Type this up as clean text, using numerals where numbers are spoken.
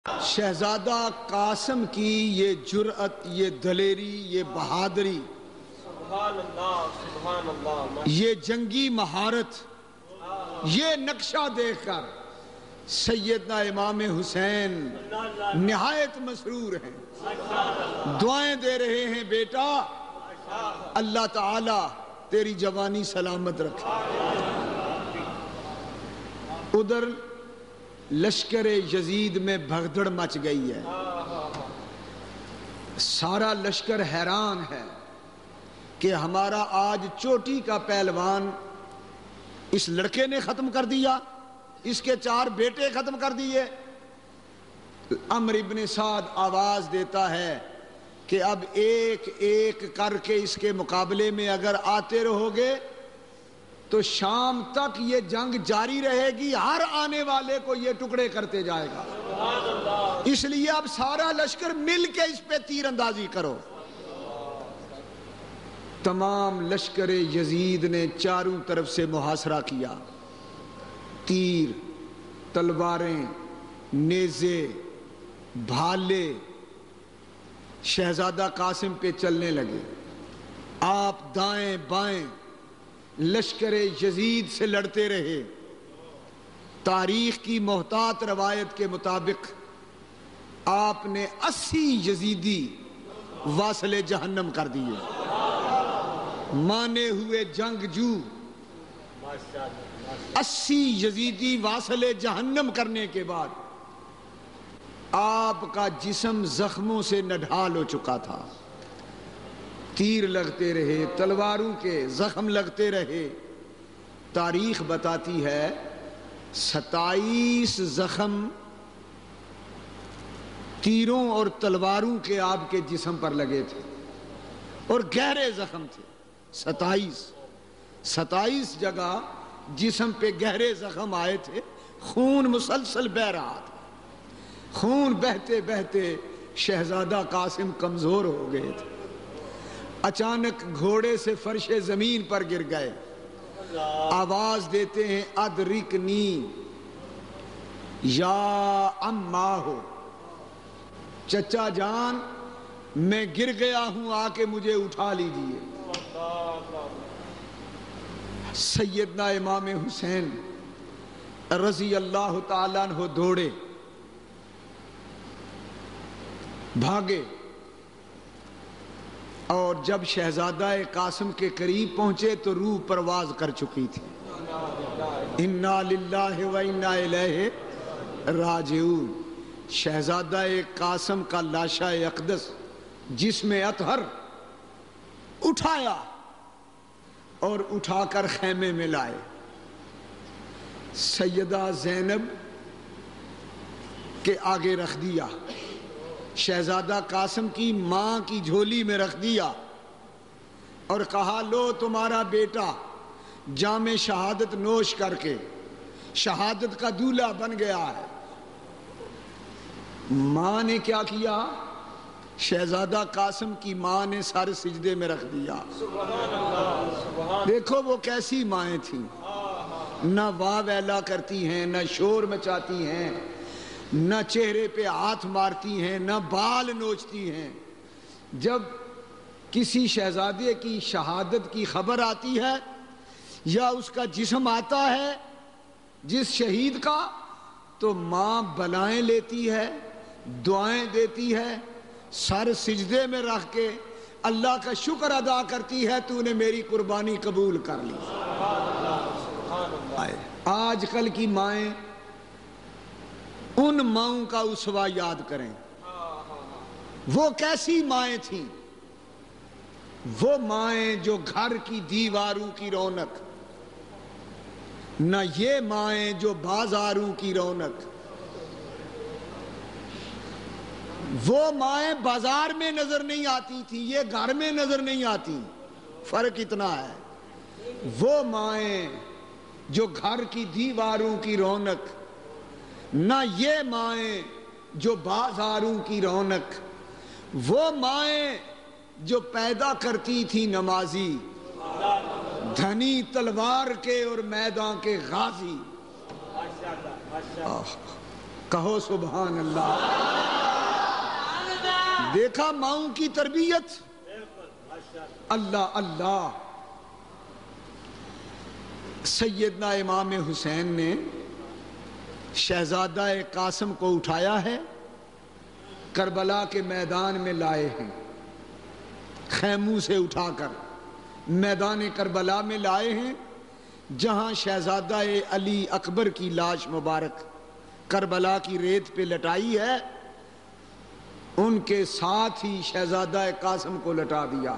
شہزادہ قاسم کی یہ جرأت، یہ دلیری، یہ بہادری، سبحان اللہ سبحان اللہ، یہ جنگی مہارت، یہ نقشہ دیکھ کر سیدنا امام حسین نہایت مسرور ہیں، دعائیں دے رہے ہیں بیٹا اللہ تعالی تیری جوانی سلامت رکھے۔ ادھر لشکر یزید میں بھگدڑ مچ گئی ہے، سارا لشکر حیران ہے کہ ہمارا آج چوٹی کا پہلوان اس لڑکے نے ختم کر دیا، اس کے 4 بیٹے ختم کر دیے۔ عمرو ابن سعد آواز دیتا ہے کہ اب ایک ایک کر کے اس کے مقابلے میں اگر آتے رہو گے تو شام تک یہ جنگ جاری رہے گی، ہر آنے والے کو یہ ٹکڑے کرتے جائے گا، اس لیے اب سارا لشکر مل کے اس پہ تیر اندازی کرو۔ تمام لشکر یزید نے چاروں طرف سے محاصرہ کیا، تیر، تلواریں، نیزے، بھالے شہزادہ قاسم پہ چلنے لگے۔ آپ دائیں بائیں لشکر یزید سے لڑتے رہے۔ تاریخ کی محتاط روایت کے مطابق آپ نے 80 یزیدی واصل جہنم کر دیے۔ مانے ہوئے جنگجو 80 یزیدی واصل جہنم کرنے کے بعد آپ کا جسم زخموں سے نڈھال ہو چکا تھا، تیر لگتے رہے، تلواروں کے زخم لگتے رہے۔ تاریخ بتاتی ہے 27 زخم تیروں اور تلواروں کے آپ کے جسم پر لگے تھے اور گہرے زخم تھے۔ 27 جگہ جسم پہ گہرے زخم آئے تھے، خون مسلسل بہہ رہا تھا۔ خون بہتے بہتے شہزادہ قاسم کمزور ہو گئے تھے، اچانک گھوڑے سے فرش زمین پر گر گئے، آواز دیتے ہیں ادرکنی یا اماں ہو، چچا جان میں گر گیا ہوں، آ کے مجھے اٹھا لیجئے۔ سیدنا امام حسین رضی اللہ تعالیٰ عنہ دوڑے، بھاگے، اور جب شہزادہ قاسم کے قریب پہنچے تو روح پرواز کر چکی تھی۔ انا للہ و انا الیہ راجعون۔ شہزادہ قاسم کا لاشا اقدس جسم اطہر اٹھایا اور اٹھا کر خیمے میں لائے، سیدہ زینب کے آگے رکھ دیا، شہزادہ قاسم کی ماں کی جھولی میں رکھ دیا اور کہا لو تمہارا بیٹا جام شہادت نوش کر کے شہادت کا دولہا بن گیا ہے۔ ماں نے کیا کیا؟ شہزادہ قاسم کی ماں نے سر سجدے میں رکھ دیا۔ دیکھو وہ کیسی مائیں تھیں، نہ واہ ویلا کرتی ہیں، نہ شور مچاتی ہیں، نہ چہرے پہ ہاتھ مارتی ہیں، نہ بال نوچتی ہیں۔ جب کسی شہزادے کی شہادت کی خبر آتی ہے یا اس کا جسم آتا ہے جس شہید کا، تو ماں بلائیں لیتی ہے، دعائیں دیتی ہے، سر سجدے میں رکھ کے اللہ کا شکر ادا کرتی ہے تو نے میری قربانی قبول کر لی۔ آج کل کی مائیں ان ماؤں کا اسوہ یاد کریں، وہ کیسی مائیں تھیں؟ وہ مائیں جو گھر کی دیواروں کی رونق، نہ یہ مائیں جو بازاروں کی رونق۔ وہ مائیں بازار میں نظر نہیں آتی تھی، یہ گھر میں نظر نہیں آتی، فرق اتنا ہے۔ وہ مائیں جو گھر کی دیواروں کی رونق، نہ یہ مائیں جو بازاروں کی رونق۔ وہ مائیں جو پیدا کرتی تھی نمازی، دھنی تلوار کے اور میدان کے غازی۔ کہو سبحان اللہ۔ دیکھا ماؤں کی تربیت، اللہ اللہ۔ سیدنا امام حسین نے شہزادہ قاسم کو اٹھایا ہے، کربلا کے میدان میں لائے ہیں، خیموں سے اٹھا کر میدان کربلا میں لائے ہیں، جہاں شہزادہ علی اکبر کی لاش مبارک کربلا کی ریت پہ لٹائی ہے، ان کے ساتھ ہی شہزادہ قاسم کو لٹا دیا۔